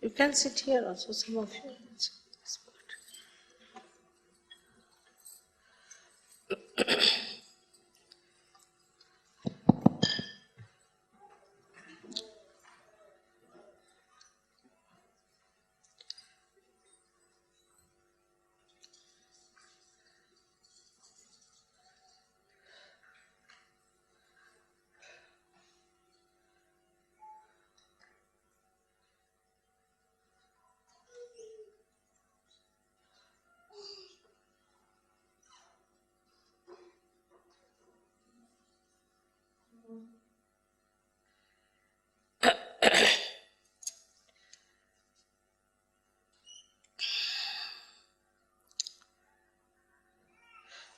You can sit here also, some of you.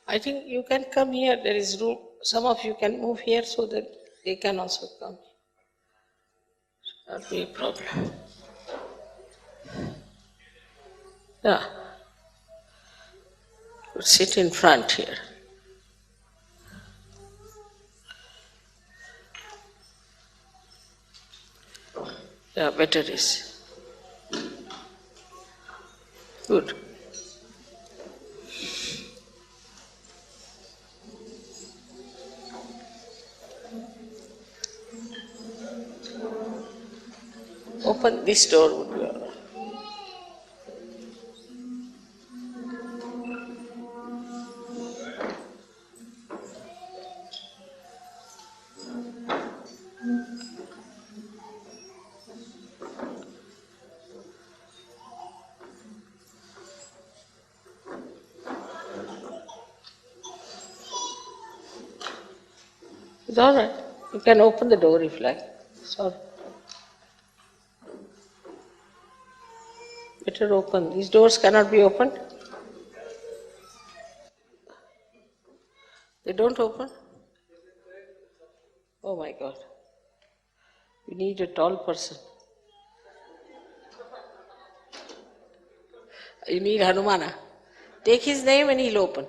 I think you can come here, there is room. Some of you can move here so that they can also come. Not be a problem. Yeah. Sit in front here. Yeah, better is. Good. Open this door would be all right. It's all right. You can open the door if you like. Sorry. Better open. These doors cannot be opened. They don't open? Oh my God. We need a tall person. You need Hanumana. Take his name and he'll open.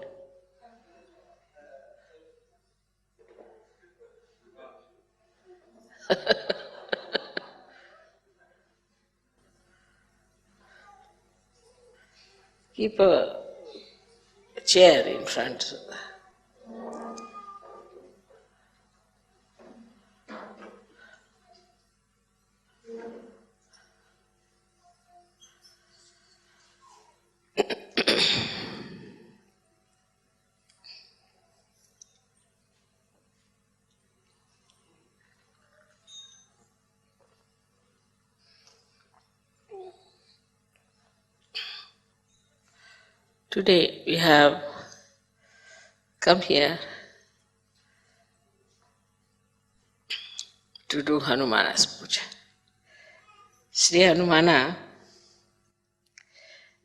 Keep a chair in front. Today we have come here to do Hanumana's puja. Sri Hanumana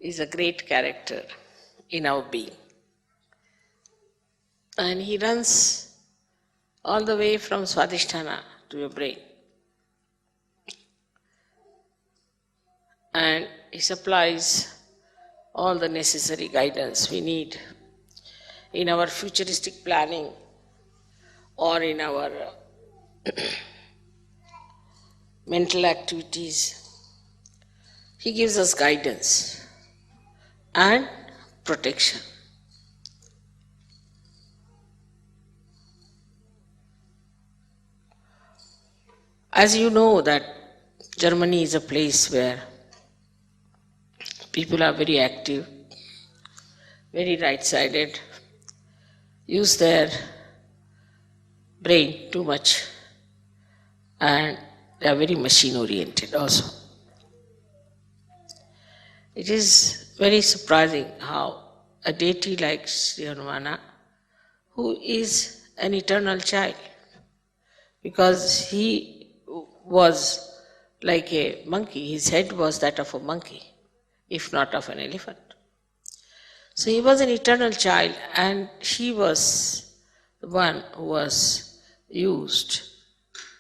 is a great character in our being. And he runs all the way from Swadhisthana to your brain. And he supplies all the necessary guidance we need in our futuristic planning or in our mental activities. He gives us guidance and protection. As you know that Germany is a place where people are very active, very right-sided, use their brain too much, and they are very machine-oriented also. It is very surprising how a deity like Sri Hanumana, who is an eternal child, because he was like a monkey, his head was that of a monkey, if not of an elephant. So he was an eternal child, and he was the one who was used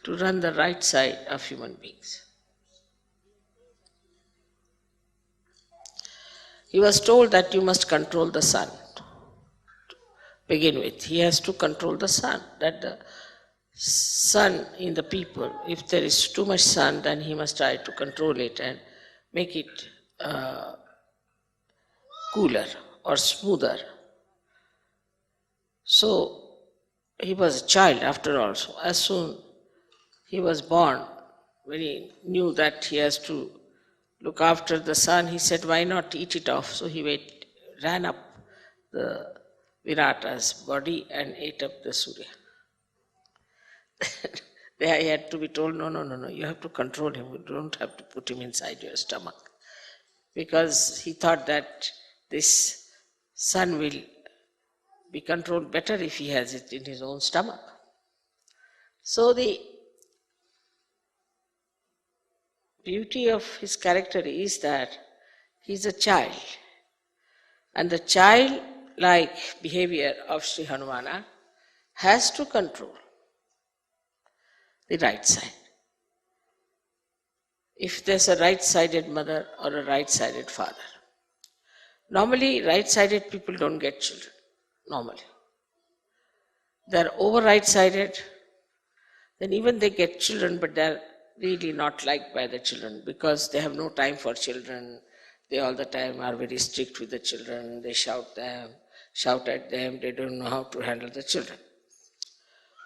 to run the right side of human beings. He was told that you must control the sun. To begin with, he has to control the sun, that the sun in the people, if there is too much sun, then he must try to control it and make it cooler or smoother. So he was a child after all. So as soon he was born, when he knew that he has to look after the son, he said, why not eat it off? So he ran up the Virata's body and ate up the Surya. There he had to be told, no, you have to control him. You don't have to put him inside your stomach. Because he thought that this son will be controlled better if he has it in his own stomach. So the beauty of his character is that he's a child. And the childlike behavior of Sri Hanumana has to control the right side. If there's a right-sided mother or a right-sided father. Normally, right-sided people don't get children, normally. They're over right-sided, then even they get children, but they're really not liked by the children because they have no time for children. They all the time are very strict with the children. They shout at them. They don't know how to handle the children.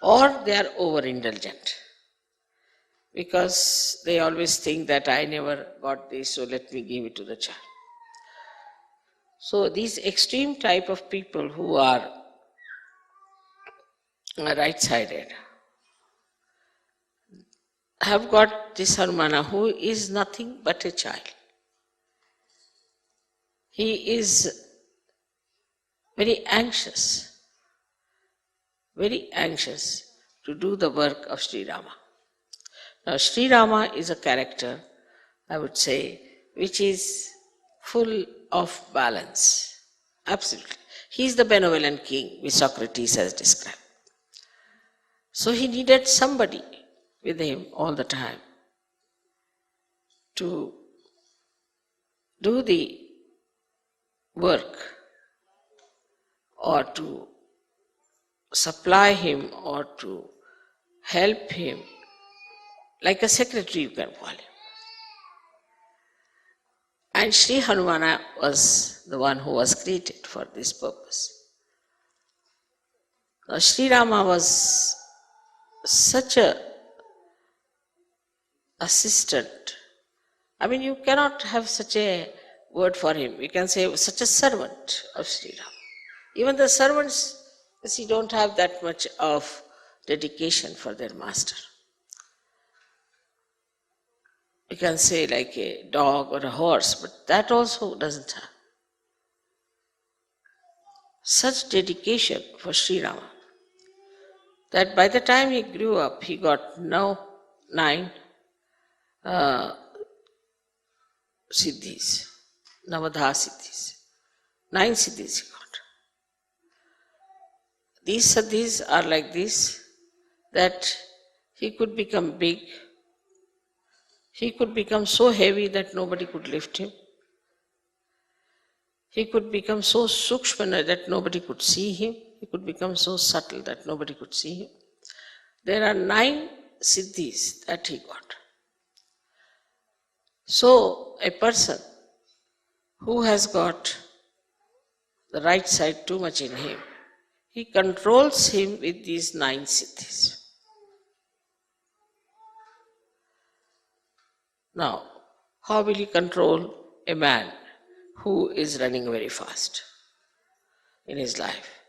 Or they are over-indulgent because they always think that I never got this, so let me give it to the child. So these extreme type of people who are right-sided have got this Hanumana who is nothing but a child. He is very anxious to do the work of Sri Rama. Now Sri Rama is a character, I would say, which is full of balance. Absolutely. He is the benevolent king, which Socrates has described. So he needed somebody with him all the time to do the work or to supply him or to help him, like a secretary you can call him. And Sri Hanumana was the one who was created for this purpose. Now Sri Rama was such a assistant. I mean, you cannot have such a word for him. You can say such a servant of Sri Rama. Even the servants, you see, don't have that much of dedication for their master. You can say like a dog or a horse, but that also doesn't have such dedication for Sri Rama that by the time he grew up, he got now 9 siddhis, Navadha siddhis. 9 siddhis he got. These siddhis are like this, that he could become big, he could become so heavy that nobody could lift him. He could become so sukshma that nobody could see him. He could become so subtle that nobody could see him. There are 9 siddhis that he got. So a person who has got the right side too much in him, he controls him with these 9 siddhis. Now, how will he control a man who is running very fast in his life?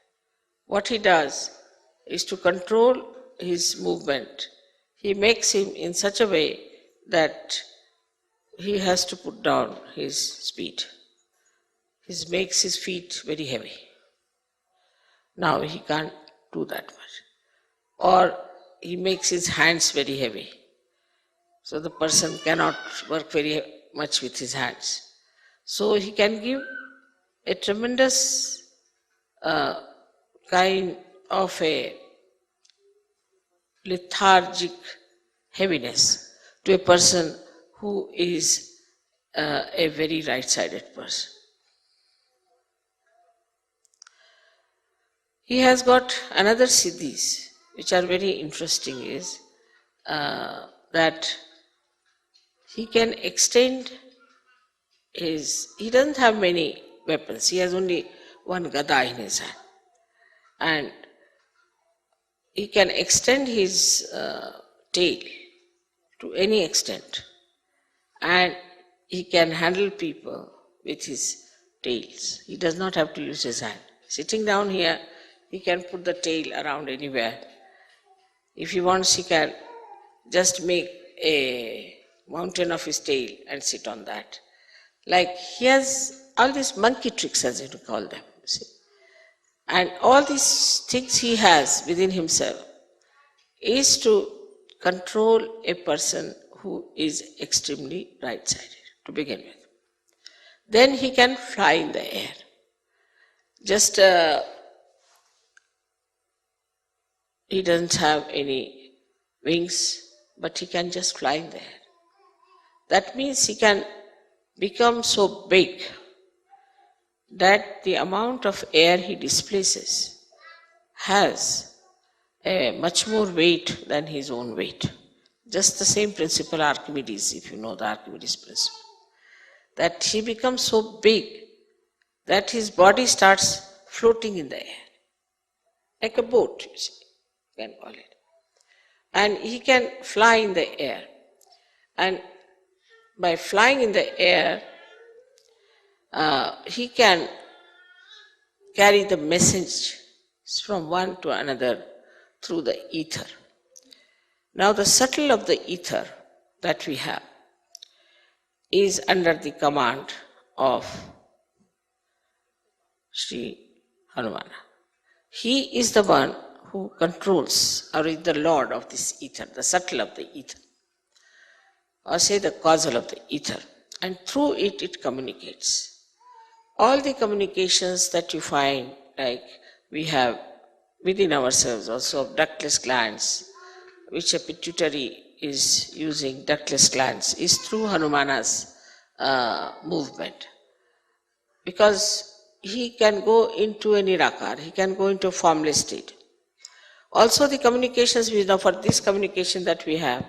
What he does is to control his movement. He makes him in such a way that he has to put down his speed. He makes his feet very heavy. Now he can't do that much. Or he makes his hands very heavy. So the person cannot work very much with his hands. So he can give a tremendous kind of a lethargic heaviness to a person who is a very right-sided person. He has got another siddhis, which are very interesting, is that he can extend he doesn't have many weapons. He has only one gada in his hand. And he can extend his tail to any extent. And he can handle people with his tails. He does not have to use his hand. Sitting down here, he can put the tail around anywhere. If he wants, he can just make a mountain of his tail and sit on that. Like he has all these monkey tricks, as you call them. See? And all these things he has within himself is to control a person who is extremely right-sided, to begin with. Then he can fly in the air. Just he doesn't have any wings, but he can just fly in the air. That means he can become so big that the amount of air he displaces has a much more weight than his own weight. Just the same principle Archimedes, if you know the Archimedes principle. That he becomes so big that his body starts floating in the air. Like a boat, you see, you can call it. And he can fly in the air. And by flying in the air, he can carry the message from one to another through the ether. Now the subtle of the ether that we have is under the command of Sri Hanumana. He is the one who controls or is the lord of this ether, the subtle of the ether, or say the causal of the ether, and through it, it communicates. All the communications that you find, like we have within ourselves also of ductless glands, which a pituitary is using ductless glands, is through Hanumana's movement. Because he can go into a nirakar, he can go into a formless state. Also the communications we know, for this communication that we have,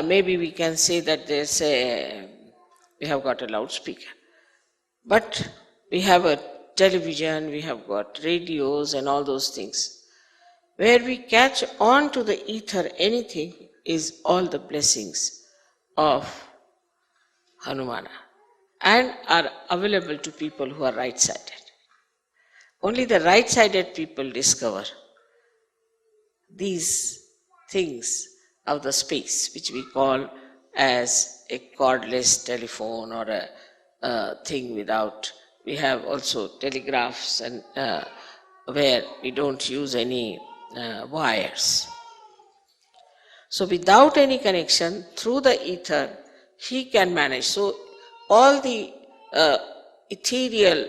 maybe we can say that we have got a loudspeaker. But we have a television, we have got radios and all those things. Where we catch on to the ether anything is all the blessings of Hanumana and are available to people who are right-sided. Only the right-sided people discover these things of the space, which we call as a cordless telephone or a thing without. We have also telegraphs and where we don't use any wires. So without any connection, through the ether, he can manage. So all the ethereal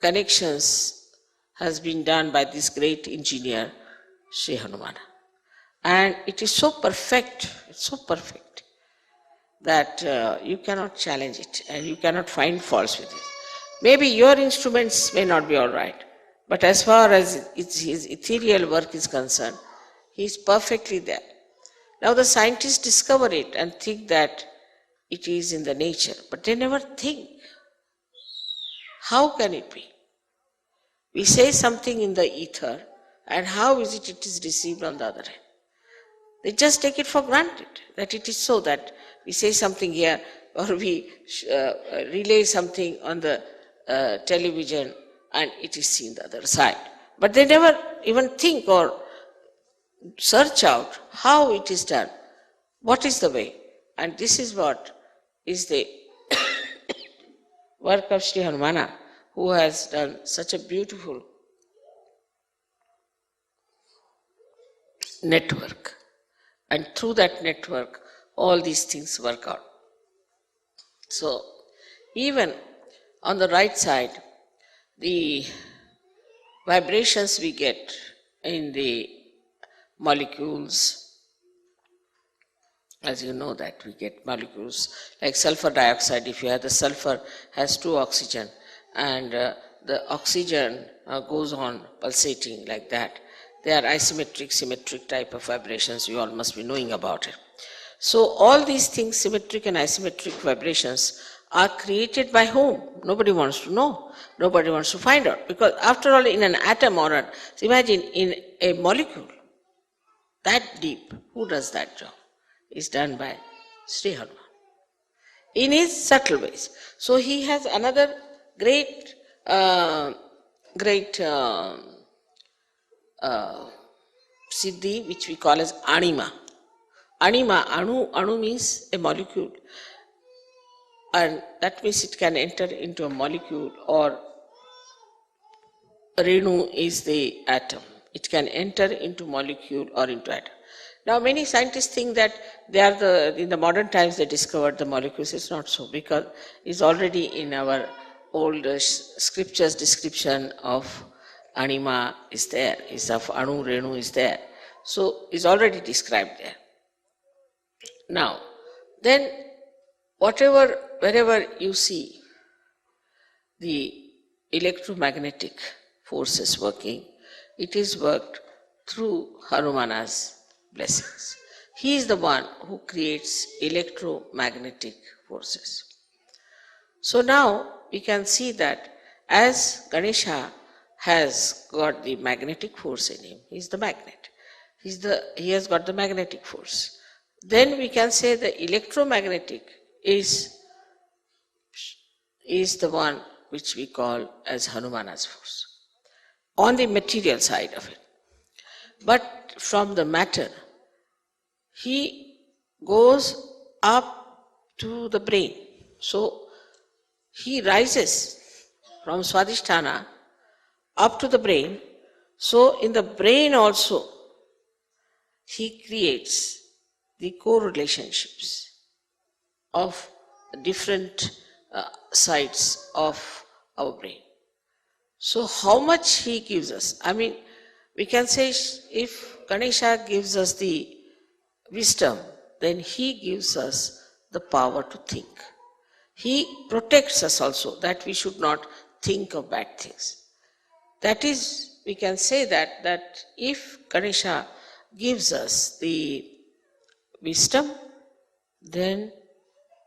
connections has been done by this great engineer, Sri Hanumana. And it is so perfect, it's so perfect, that you cannot challenge it and you cannot find faults with it. Maybe your instruments may not be all right, but as far as his ethereal work is concerned, he is perfectly there. Now the scientists discover it and think that it is in the nature, but they never think, how can it be? We say something in the ether, and how is it is received on the other hand? They just take it for granted that it is so, that we say something here or we relay something on the television and it is seen the other side. But they never even think or search out how it is done, what is the way. And this is what is the work of Sri Hanumana, who has done such a beautiful network. And through that network, all these things work out. So, even on the right side, the vibrations we get in the molecules, as you know that we get molecules like sulfur dioxide. If you have the sulfur has 2 oxygen and the oxygen goes on pulsating like that. They are isometric, symmetric type of vibrations. You all must be knowing about it. So all these things, symmetric and isometric vibrations, are created by whom? Nobody wants to know. Nobody wants to find out. Because after all, in an atom or imagine in a molecule, that deep, who does that job? Is done by Sri Hanuman in his subtle ways. So he has another great, siddhi, which we call as anima. Anima, anu means a molecule, and that means it can enter into a molecule, or Renu is the atom. It can enter into molecule or into atom. Now many scientists think that they are in the modern times they discovered the molecules. It's not so, because it's already in our old scriptures description of anima is there, is of anu, renu is there. So it's already described there. Now, then wherever you see the electromagnetic forces working, it is worked through Hanumana's blessings. He is the one who creates electromagnetic forces. So now we can see that as Ganesha has got the magnetic force in him, he is the magnet. He has got the magnetic force. Then we can say the electromagnetic is the one which we call as Hanumana's force, on the material side of it. But from the matter, he goes up to the brain. So he rises from Swadhisthana up to the brain. So in the brain also, he creates the co-relationships of different sides of our brain. So how much he gives us? I mean, we can say if Ganesha gives us the wisdom, then he gives us the power to think. He protects us also, that we should not think of bad things. That is, we can say that if Ganesha gives us the wisdom, then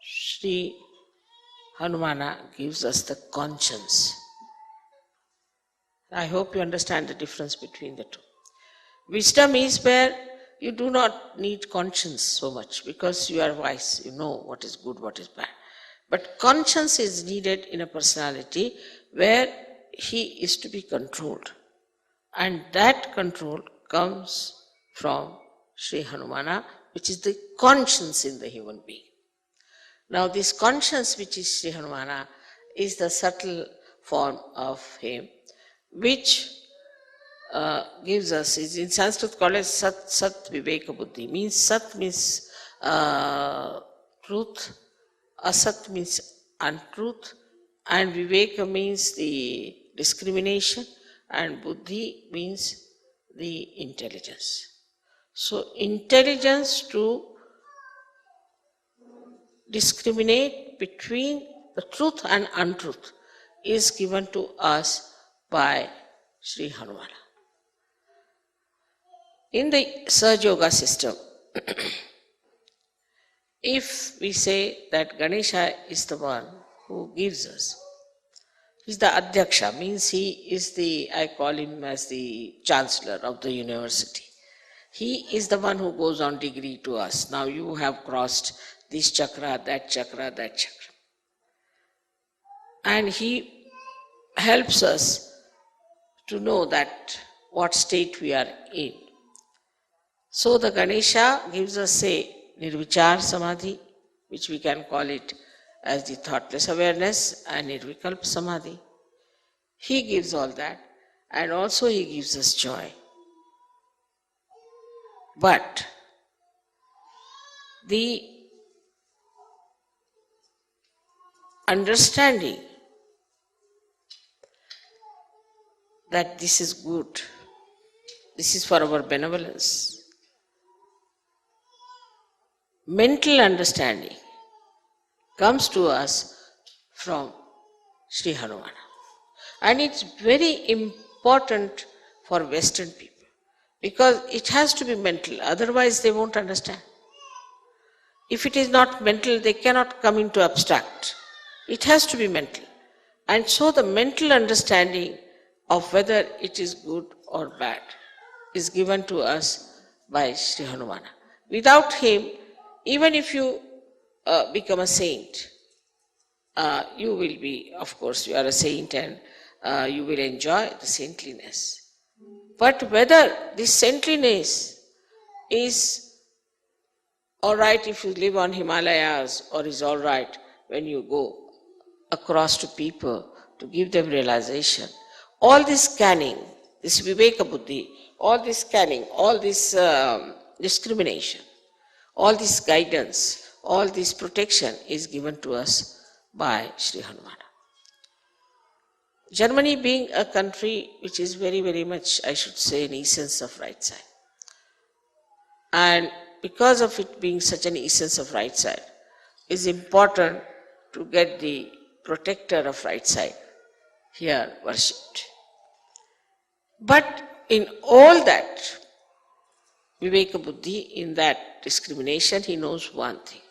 Sri Hanumana gives us the conscience. I hope you understand the difference between the two. Wisdom is where you do not need conscience so much, because you are wise, you know what is good, what is bad. But conscience is needed in a personality where he is to be controlled. And that control comes from Sri Hanumana, which is the conscience in the human being. Now this conscience, which is Sri Hanumana, is the subtle form of him, which gives us, is in Sanskrit called as Sat Viveka Buddhi. Means Sat means truth, Asat means untruth, and Viveka means the discrimination, and Buddhi means the intelligence. So intelligence to discriminate between the truth and untruth is given to us by Sri Hanumana. In the Sahaja Yoga system, if we say that Ganesha is the one who gives us, he is the Adhyaksha, means he is I call him as the chancellor of the university. He is the one who goes on degree to us. Now you have crossed this chakra, that chakra, that chakra. And he helps us to know that what state we are in. So the Ganesha gives us, say, Nirvichar Samadhi, which we can call it as the thoughtless awareness, and Nirvikalpa Samadhi. He gives all that, and also he gives us joy. But the understanding that this is good, this is for our benevolence, mental understanding comes to us from Sri Hanumana. And it's very important for Western people, because it has to be mental, otherwise they won't understand. If it is not mental, they cannot come into abstract. It has to be mental. And so the mental understanding of whether it is good or bad is given to us by Sri Hanumana. Without him, even if you become a saint, you will be, of course, you are a saint and you will enjoy the saintliness. But whether this saintliness is all right if you live on Himalayas or is all right when you go across to people to give them realization, all this scanning, this Viveka Buddhi, all this scanning, all this discrimination, all this guidance, all this protection is given to us by Sri Hanumana. Germany being a country which is very, very much, I should say, an essence of right side. And because of it being such an essence of right side, it's important to get the protector of right side here worshipped. But in all that, Viveka Buddhi, in that discrimination, he knows one thing,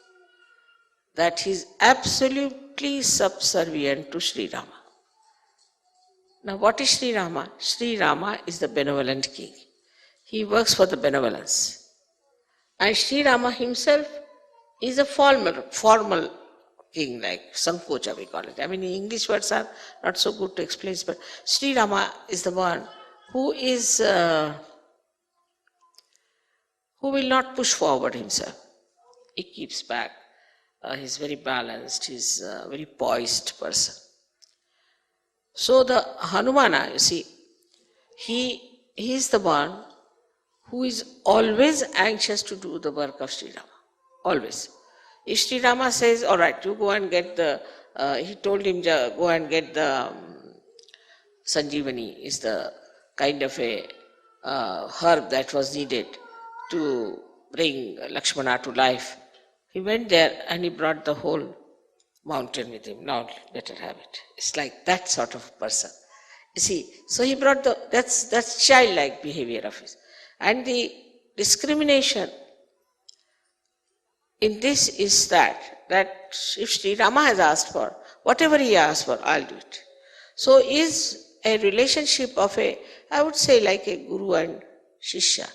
that he is absolutely subservient to Sri Rama. Now what is Sri Rama? Sri Rama is the benevolent king. He works for the benevolence. And Sri Rama himself is a formal king, like Sankocha we call it. I mean, English words are not so good to explain, but Sri Rama is the one who is, who will not push forward himself. He keeps back. He's very balanced. He's a very poised person. So the Hanumana, you see, he is the one who is always anxious to do the work of Sri Rama. Always. If Sri Rama says, all right, you go and get the, he told him, go and get the Sanjeevani, is the kind of a herb that was needed to bring Lakshmana to life. He went there and he brought the whole mountain with him. Now let her have it. It's like that sort of person. You see, so he brought that's childlike behavior of his. And the discrimination in this is that if Sri Rama has asked for, whatever he asked for, I'll do it. So is a relationship of I would say like a guru and shishya.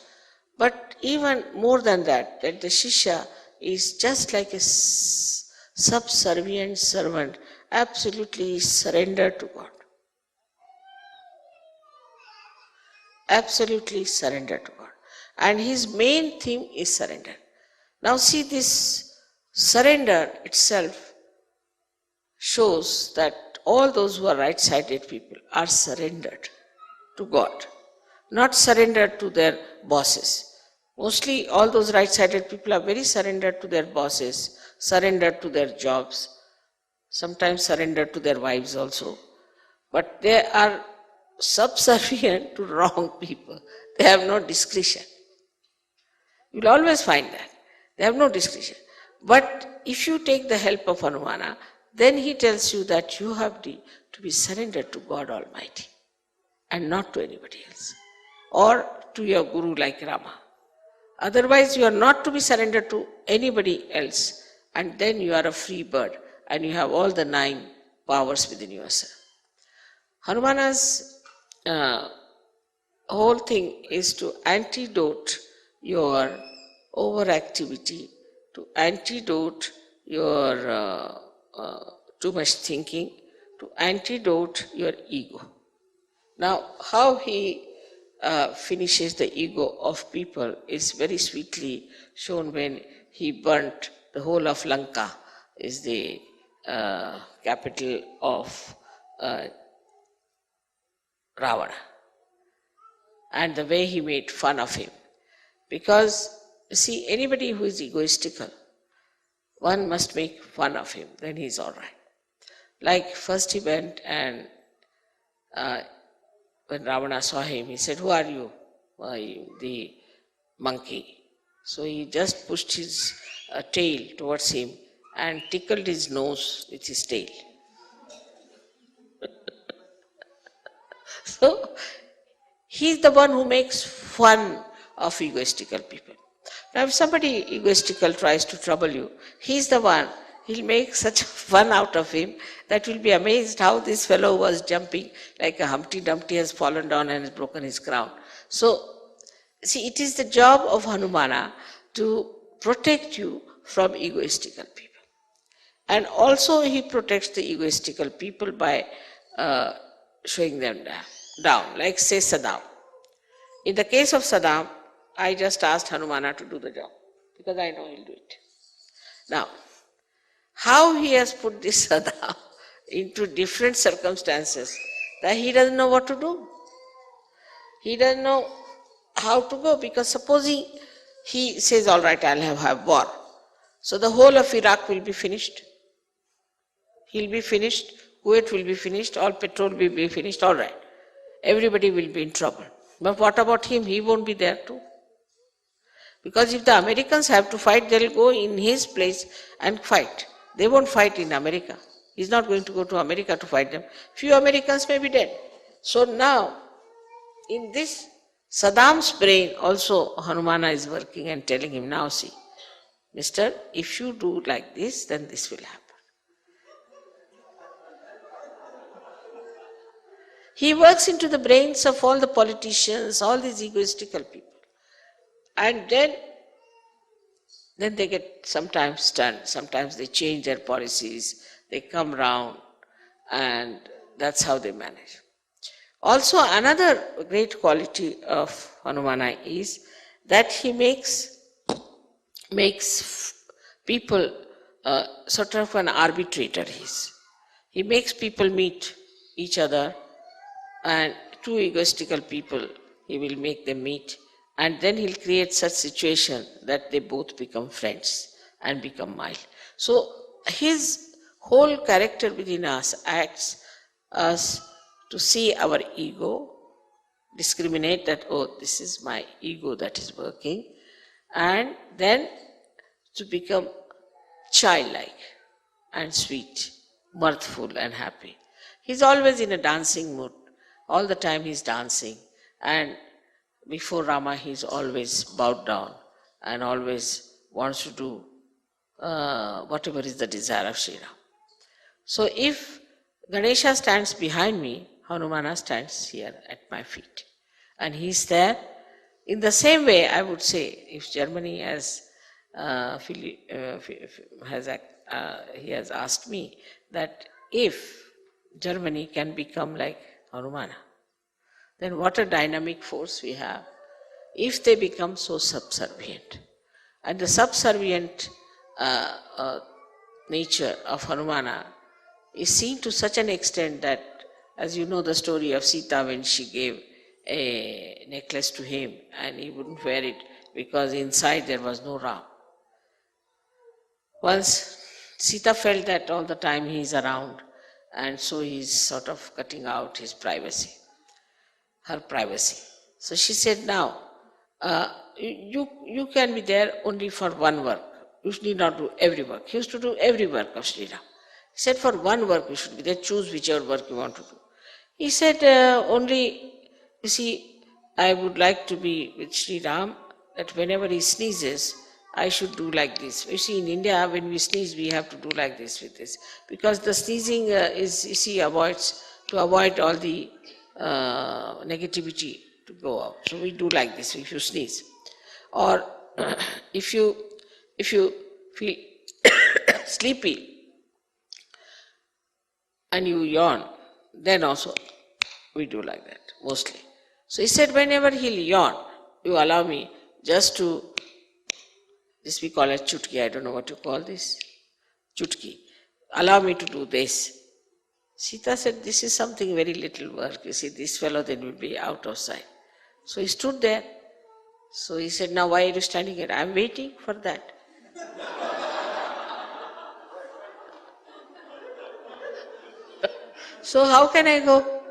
But even more than that the shishya is just like a subservient servant, absolutely surrendered to God. Absolutely surrendered to God. And his main theme is surrender. Now see, this surrender itself shows that all those who are right-sided people are surrendered to God, not surrendered to their bosses. Mostly all those right-sided people are very surrendered to their bosses, surrendered to their jobs, sometimes surrendered to their wives also. But they are subservient to wrong people. They have no discretion. You will always find that. They have no discretion. But if you take the help of Hanumana, then he tells you that you have to be surrendered to God Almighty and not to anybody else, or to your guru like Rama. Otherwise you are not to be surrendered to anybody else, and then you are a free bird and you have all the 9 powers within yourself. Hanumana's whole thing is to antidote your overactivity, to antidote your too much thinking, to antidote your ego. Now, how he finishes the ego of people is very sweetly shown when he burnt the whole of Lanka, is the capital of Ravana, and the way he made fun of him. Because, you see, anybody who is egoistical, one must make fun of him, then he is all right. Like first he went and when Ravana saw him, he said, "Who are you?" The monkey. So he just pushed his tail towards him and tickled his nose with his tail. So he's the one who makes fun of egoistical people. Now if somebody egoistical tries to trouble you, he's the one, he'll make such fun out of him that you'll be amazed how this fellow was jumping like a Humpty Dumpty has fallen down and has broken his crown. So, see, it is the job of Hanumana to protect you from egoistical people. And also he protects the egoistical people by showing them down, like say Saddam. In the case of Saddam, I just asked Hanumana to do the job because I know he'll do it. Now, how he has put this Saddam into different circumstances that he doesn't know what to do. He doesn't know how to go, because supposing he says, all right, I'll have war. So the whole of Iraq will be finished. He'll be finished, Kuwait will be finished, all petrol will be finished, all right. Everybody will be in trouble. But what about him? He won't be there too. Because if the Americans have to fight, they'll go in his place and fight. They won't fight in America. He's not going to go to America to fight them. Few Americans may be dead. So now, in this Saddam's brain also Hanumana is working and telling him, now see, mister, if you do like this, then this will happen. He works into the brains of all the politicians, all these egoistical people. And then they get sometimes stunned, sometimes they change their policies, they come round, and that's how they manage. Also, another great quality of Hanumana is that he makes people sort of an arbitrator. He makes people meet each other, and two egoistical people, he will make them meet, and then he'll create such situation that they both become friends and become mild. So his whole character within us acts us to see our ego, discriminate that, oh, this is my ego that is working, and then to become childlike and sweet, mirthful and happy. He's always in a dancing mood. All the time he's dancing, and before Rama he's always bowed down and always wants to do whatever is the desire of Sri Ram. So if Ganesha stands behind me, Hanumana stands here at my feet. And he's there. In the same way, I would say, if Germany has he has asked me that if Germany can become like Hanumana, then what a dynamic force we have if they become so subservient. And the subservient nature of Hanumana is seen to such an extent that, as you know the story of Sita, when she gave a necklace to him and he wouldn't wear it because inside there was no Ram. Once Sita felt that all the time he is around, and so he is sort of cutting out his privacy, her privacy. So she said, now, you can be there only for one work. You need not do every work. He used to do every work of Sri Ram. He said, for one work you should be there, choose whichever work you want to do. He said, only, you see, I would like to be with Sri Ram, that whenever he sneezes, I should do like this. You see, in India, when we sneeze, we have to do like this with this. Because the sneezing is, you see, to avoid all the negativity to go out. So we do like this if you sneeze. Or if you feel sleepy and you yawn, then also we do like that, mostly. So he said, whenever he'll yawn, you allow me just to, this we call it chutki, I don't know what you call this, chutki. Allow me to do this. Sita said, this is something very little work. You see, this fellow then will be out of sight. So he stood there. So he said, now why are you standing here? I'm waiting for that. So how can I go?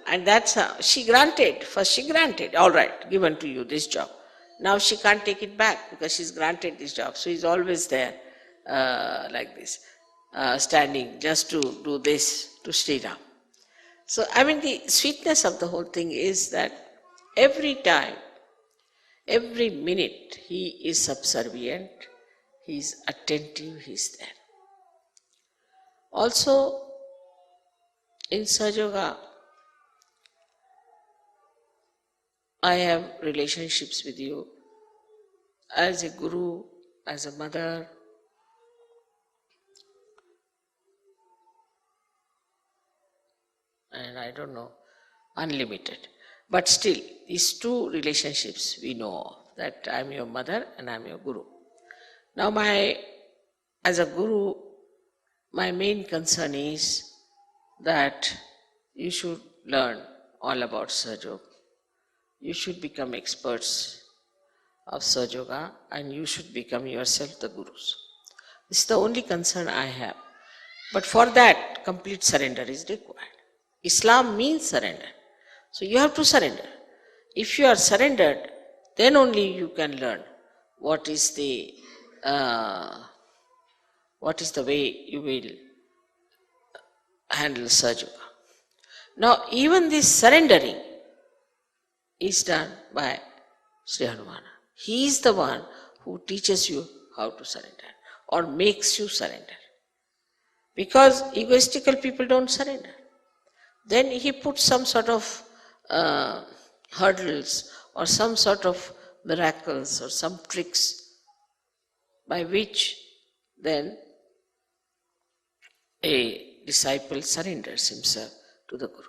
And that's how she granted. First she granted, all right, given to you this job. Now she can't take it back because she's granted this job. So he's always there like this, standing just to do this to Sri Ram. So I mean the sweetness of the whole thing is that every time, every minute he is subservient, he is attentive, he is there. Also, in Sahaja, I have relationships with you as a guru, as a mother, and I don't know, unlimited. But still, these two relationships we know of, that I am your mother and I am your guru. Now as a guru, my main concern is that you should learn all about Sahaja. You should become experts of Sahaja and you should become yourself the gurus. This is the only concern I have. But for that, complete surrender is required. Islam means surrender. So you have to surrender. If you are surrendered, then only you can learn what is the way you will handle Sahaja. Now, even this surrendering is done by Sri Hanumana. He is the one who teaches you how to surrender or makes you surrender. Because egoistical people don't surrender. Then he puts some sort of hurdles or some sort of miracles or some tricks by which then a disciple surrenders himself to the Guru.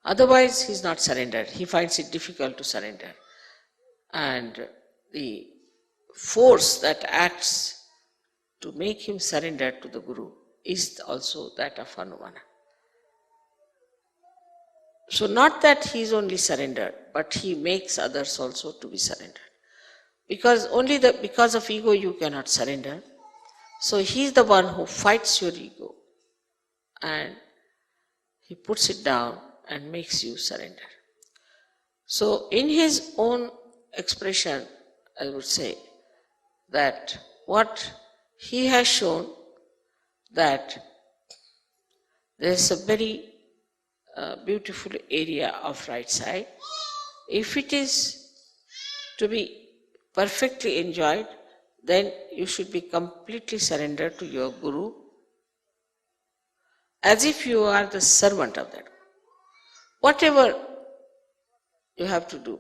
Otherwise, he is not surrendered. He finds it difficult to surrender. And the force that acts to make him surrender to the Guru is also that of Hanumana. So not that he is only surrendered, but he makes others also to be surrendered. Because because of ego you cannot surrender. So he is the one who fights your ego and he puts it down and makes you surrender. So in his own expression, I would say that what he has shown, that there is a very beautiful area of right side. If it is to be perfectly enjoyed, then you should be completely surrendered to your Guru, as if you are the servant of that. Whatever you have to do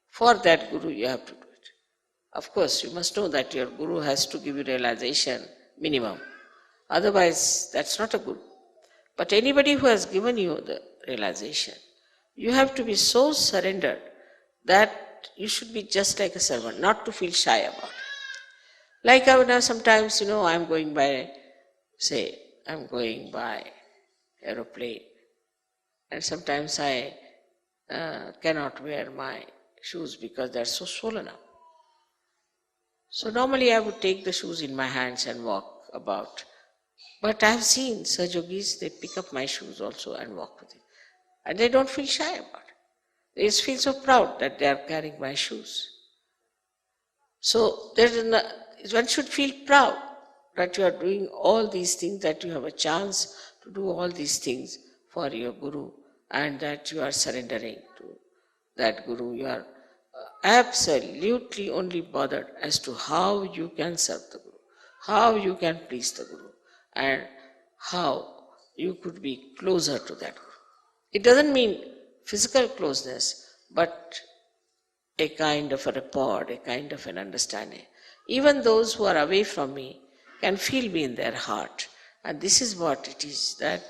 for that Guru, you have to do it. Of course, you must know that your Guru has to give you realization minimum. Otherwise, that's not a Guru. But anybody who has given you the realization, you have to be so surrendered that you should be just like a servant, not to feel shy about it. Like sometimes, I'm going by aeroplane, and sometimes I cannot wear my shoes because they're so swollen up. So normally I would take the shoes in my hands and walk about. But I have seen Sahajogis, they pick up my shoes also and walk with it. And they don't feel shy about it. They just feel so proud that they are carrying my shoes. So one should feel proud that you are doing all these things, that you have a chance to do all these things for your Guru, and that you are surrendering to that Guru. You are absolutely only bothered as to how you can serve the Guru, how you can please the Guru, and how you could be closer to that Guru. It doesn't mean physical closeness, but a kind of a rapport, a kind of an understanding. Even those who are away from me can feel me in their heart. And this is what it is, that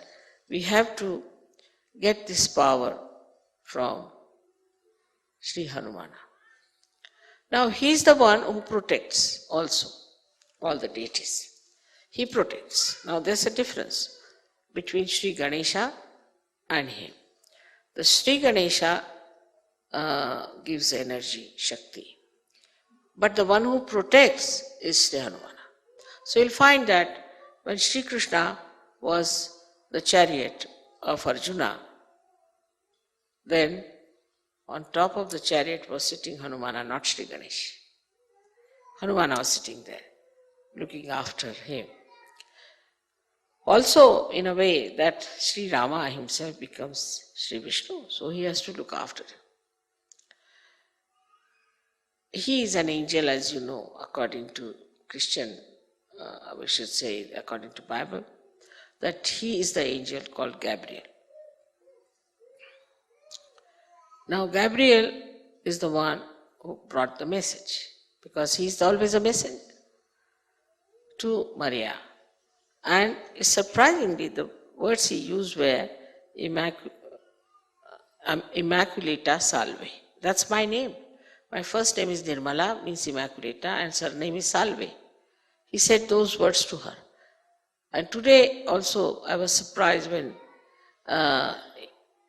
we have to get this power from Sri Hanumana. Now he is the one who protects also all the deities. He protects. Now there's a difference between Sri Ganesha and him. The Sri Ganesha gives energy, Shakti. But the one who protects is Sri Hanumana. So you'll find that when Sri Krishna was the chariot of Arjuna, then on top of the chariot was sitting Hanumana, not Sri Ganesh. Hanumana was sitting there, looking after him. Also, in a way that Sri Rama himself becomes Sri Vishnu, so he has to look after him. he is an angel, as you know, according to Christian, we should say, according to Bible, that he is the angel called Gabriel. Now Gabriel is the one who brought the message, because he is always a messenger to Maria. And surprisingly, the words he used were Immaculata Salve. That's my name. My first name is Nirmala, means Immaculata, and surname is Salve. He said those words to her. And today also I was surprised when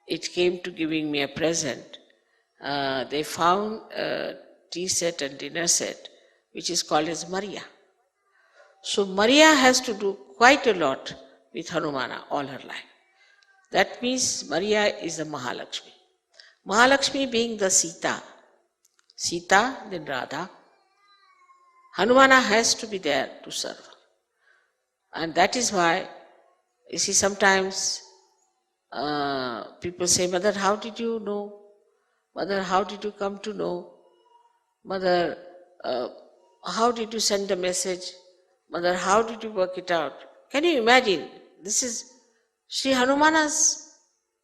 it came to giving me a present. They found a tea set and dinner set which is called as Maria. So Maria has to do quite a lot with Hanumana all her life. That means Maria is the Mahalakshmi. Mahalakshmi being the Sita, then Radha. Hanumana has to be there to serve her. And that is why, you see, sometimes people say, Mother, how did you know? Mother, how did you come to know? Mother, how did you send a message? Mother, how did you work it out? Can you imagine? This is Sri Hanumana's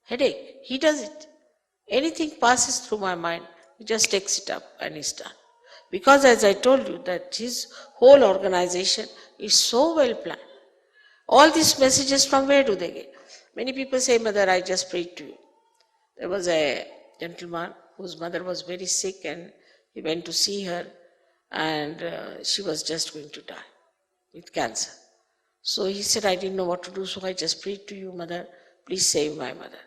headache. He does it. Anything passes through my mind, he just takes it up and he's done. Because as I told you, that his whole organization is so well planned. All these messages, from where do they get? Many people say, Mother, I just prayed to you. There was a gentleman whose mother was very sick and he went to see her, and she was just going to die with cancer. So he said, I didn't know what to do, so I just prayed to you, Mother, please save my mother.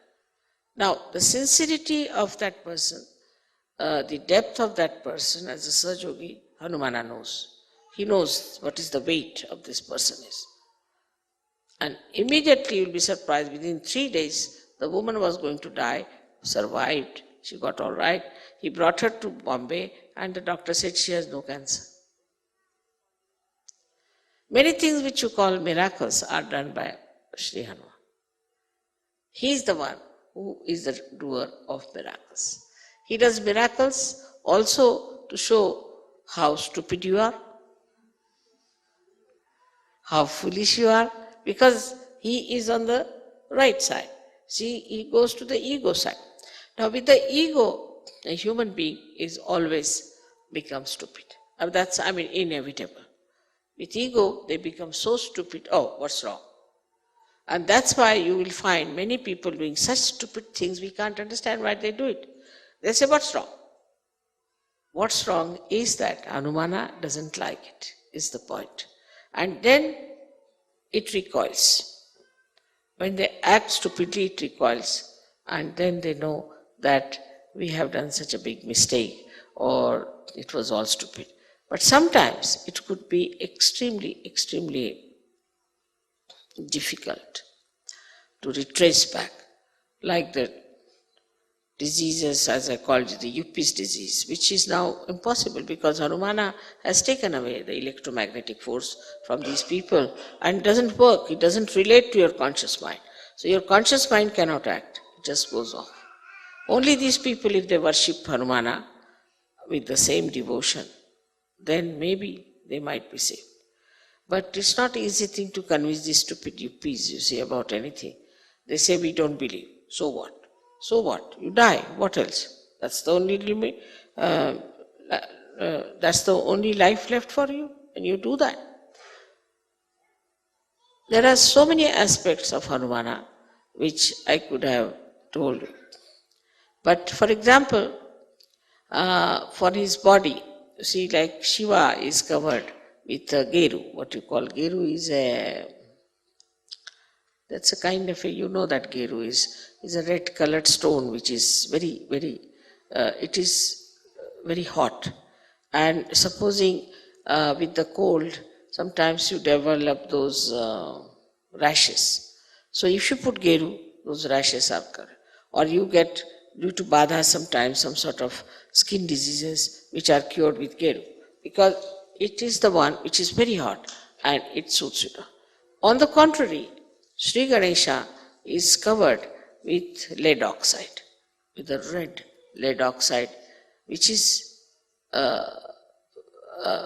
Now, the sincerity of that person, the depth of that person, as a Sahajogi, Hanumana knows. He knows what is the weight of this person is. And immediately you will be surprised, within 3 days, the woman was going to die, survived, she got all right. He brought her to Bombay and the doctor said she has no cancer. Many things which you call miracles are done by Sri Hanuman. He is the one who is the doer of miracles. He does miracles also to show how stupid you are, how foolish you are, because he is on the right side. See, he goes to the ego side. Now with the ego, a human being is always become stupid. That's, inevitable. With ego, they become so stupid, oh, what's wrong? And that's why you will find many people doing such stupid things, we can't understand why they do it. They say, what's wrong? What's wrong is that Hanumana doesn't like it, is the point. And then it recoils. When they act stupidly, it recoils. And then they know that we have done such a big mistake, or it was all stupid. But sometimes it could be extremely, extremely difficult to retrace back, like the diseases, as I called it, the Yuppies disease, which is now impossible because Hanumana has taken away the electromagnetic force from these people and it doesn't work, it doesn't relate to your conscious mind. So your conscious mind cannot act, it just goes off. Only these people, if they worship Hanumana with the same devotion, then maybe they might be saved. But it's not an easy thing to convince these stupid Yuppies, you see, about anything. They say, we don't believe. So what? So what? You die. What else? That's the only life left for you, and you do that. There are so many aspects of Hanumana which I could have told you. But for example, for his body, you see, like Shiva is covered with Geru. What you call Geru is that's a kind of you know that Geru is a red colored stone which is very, very, it is very hot. And supposing with the cold, sometimes you develop those rashes. So if you put Geru, those rashes are covered. Or you get, due to Badha, sometimes some sort of skin diseases which are cured with Geru. Because it is the one which is very hot and it suits you. On the contrary, Sri Ganesha is covered with lead oxide, with a red lead oxide, which is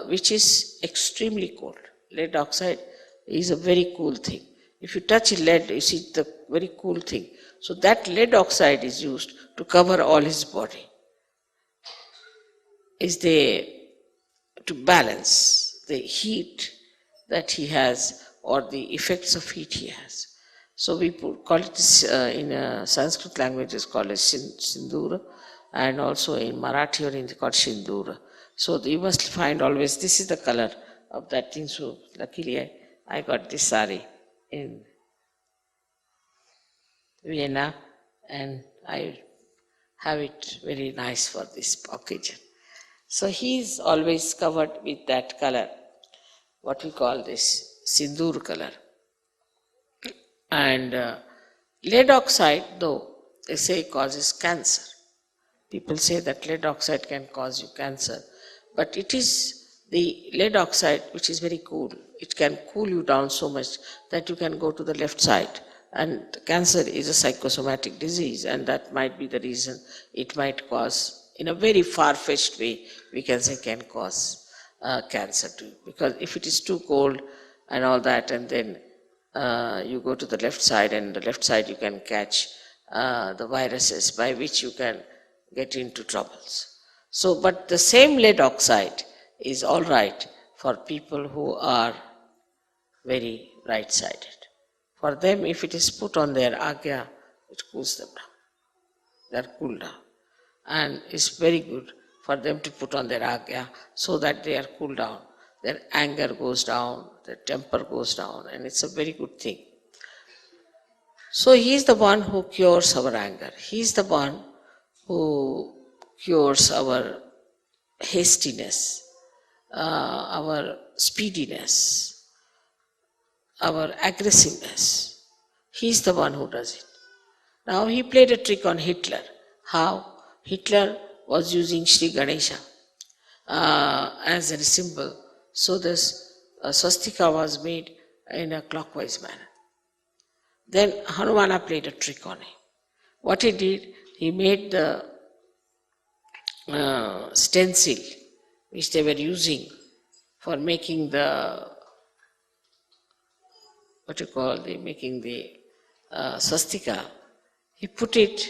which is extremely cold. Lead oxide is a very cool thing. If you touch lead, you see the very cool thing. So that lead oxide is used to cover all his body. To balance the heat that he has or the effects of heat he has. So we call it in Sanskrit language is called as Sindura, and also in Marathi or Hindi called Shindura. So you must find always this is the color of that thing. So luckily I got this sari in Vienna, and I have it very nice for this occasion. So he is always covered with that color, what we call this sindoor color. And lead oxide, though, they say causes cancer. People say that lead oxide can cause you cancer, but it is the lead oxide which is very cool. It can cool you down so much that you can go to the left side. And cancer is a psychosomatic disease, and that might be the reason it might cause, in a very far-fetched way, we can say can cause cancer too. Because if it is too cold and all that, and then you go to the left side, and the left side you can catch the viruses by which you can get into troubles. So, but the same lead oxide is all right for people who are very right-sided. For them, if it is put on their agya, it cools them down. They are cooled down. And it's very good for them to put on their agya so that they are cooled down. Their anger goes down, their temper goes down, and it's a very good thing. So he is the one who cures our anger. He is the one who cures our hastiness, our speediness, our aggressiveness. He is the one who does it. Now he played a trick on Hitler. How? Hitler was using Sri Ganesha as a symbol. So this swastika was made in a clockwise manner. Then Hanumana played a trick on him. What he did, he made the stencil which they were using for making the making the swastika. He put it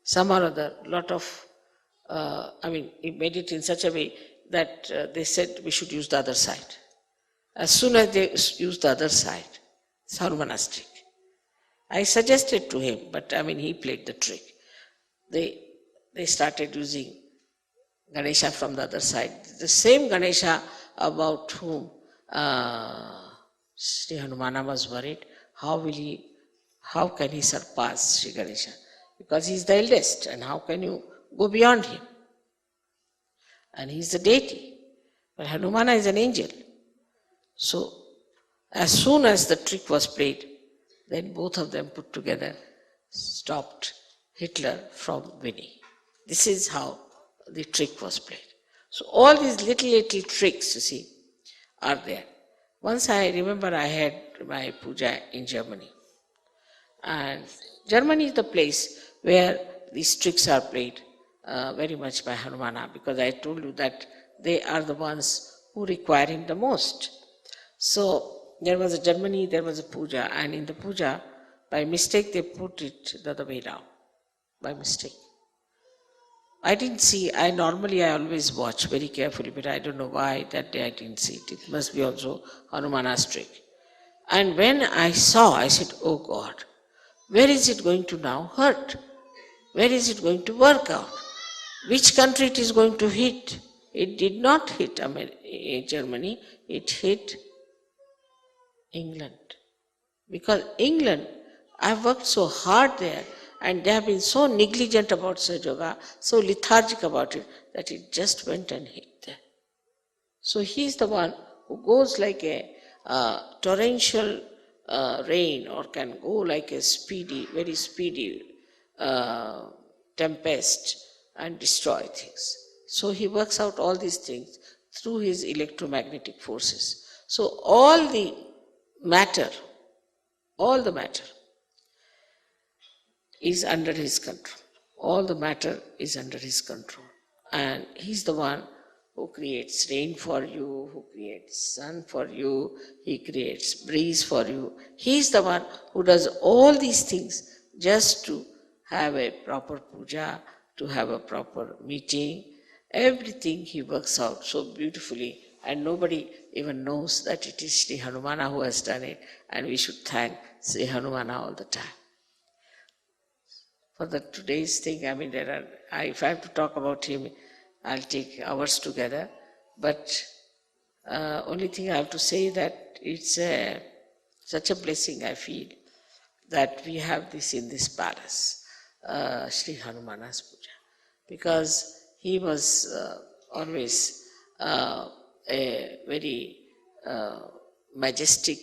some or other, he made it in such a way that they said we should use the other side. As soon as they used the other side, it's Hanumana's trick. I suggested to him, but he played the trick. They started using Ganesha from the other side. The same Ganesha about whom Sri Hanumana was worried, how can he surpass Sri Ganesha? Because he is the eldest, and how can you go beyond him? And he is the deity, but Hanumana is an angel. So, as soon as the trick was played, then both of them put together stopped Hitler from winning. This is how the trick was played. So all these little tricks, you see, are there. Once I remember I had my puja in Germany. And Germany is the place where these tricks are played very much by Hanumana, because I told you that they are the ones who require him the most. So there was a puja, and in the puja, by mistake they put it the other way down. By mistake. I didn't see, I always watch very carefully, but I don't know why that day I didn't see it. It must be also Hanumana's trick. And when I saw, I said, oh God, where is it going to now hurt? Where is it going to work out? Which country it is going to hit? It did not hit Germany, it hit England. Because England, I've worked so hard there, and they have been so negligent about Sahaja Yoga, so lethargic about it, that it just went and hit there. So he is the one who goes like a torrential rain, or can go like a very speedy tempest and destroy things. So he works out all these things through his electromagnetic forces. So all the matter is under his control. All the matter is under his control. And he's the one who creates rain for you, who creates sun for you, he creates breeze for you. He is the one who does all these things just to have a proper puja, to have a proper meeting. Everything he works out so beautifully, and nobody even knows that it is Sri Hanumana who has done it, and we should thank Sri Hanumana all the time. For the today's thing, I mean, if I have to talk about him, I'll take hours together. But only thing I have to say that it's such a blessing I feel that we have this in this palace, Sri Hanumana's puja, because he was always a very majestic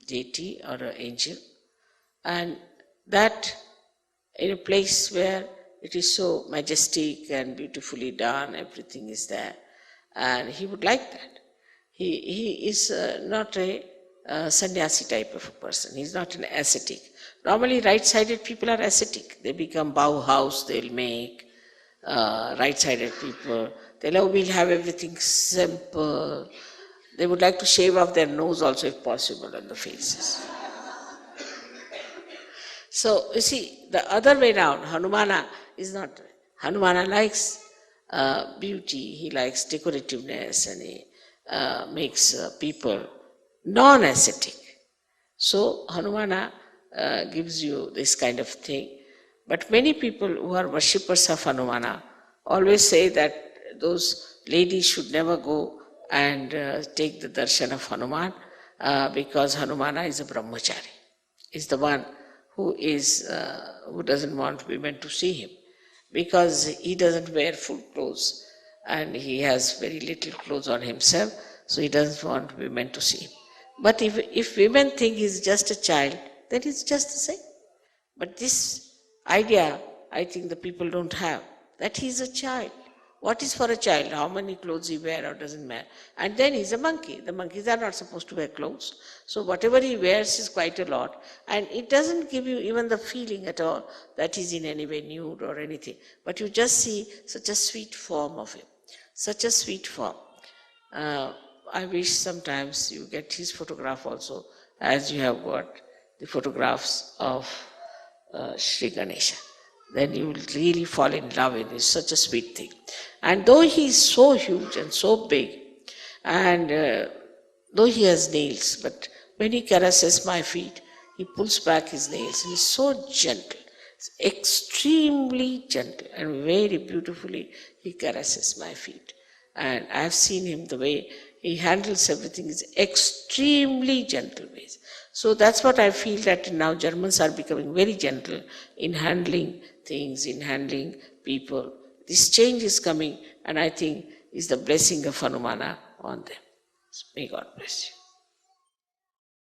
deity or an angel, and that in a place where it is so majestic and beautifully done, everything is there, and he would like that. He is not a sannyasi type of a person. He is not an ascetic. Normally right-sided people are ascetic. They become Bauhaus, they'll make. Right-sided people, we'll have everything simple. They would like to shave off their nose also if possible on the faces. So, you see, the other way around, Hanumana is not. Hanumana likes beauty, he likes decorativeness, and he makes people non-ascetic. So, Hanumana gives you this kind of thing. But many people who are worshippers of Hanumana always say that those ladies should never go and take the darshan of Hanuman because Hanumana is a brahmachari. Is the one who doesn't want women to see him, because he doesn't wear full clothes and he has very little clothes on himself, so he doesn't want women to see him. But if women think he's just a child, then it's just the same. But this idea, I think the people don't have, that he's a child. What is for a child? How many clothes he wears or doesn't matter. And then he's a monkey. The monkeys are not supposed to wear clothes. So whatever he wears is quite a lot. And it doesn't give you even the feeling at all that he's in any way nude or anything. But you just see such a sweet form of him. Such a sweet form. I wish sometimes you get his photograph also, as you have got the photographs of Sri Ganesha. Then you will really fall in love with it. It's such a sweet thing. And though he is so huge and so big, and though he has nails, but when he caresses my feet, he pulls back his nails and he's so gentle. It's extremely gentle and very beautifully he caresses my feet. And I've seen him, the way he handles everything is extremely gentle ways. So that's what I feel, that now Germans are becoming very gentle in handling things, in handling people. This change is coming, and I think is the blessing of Hanumana on them. May God bless you.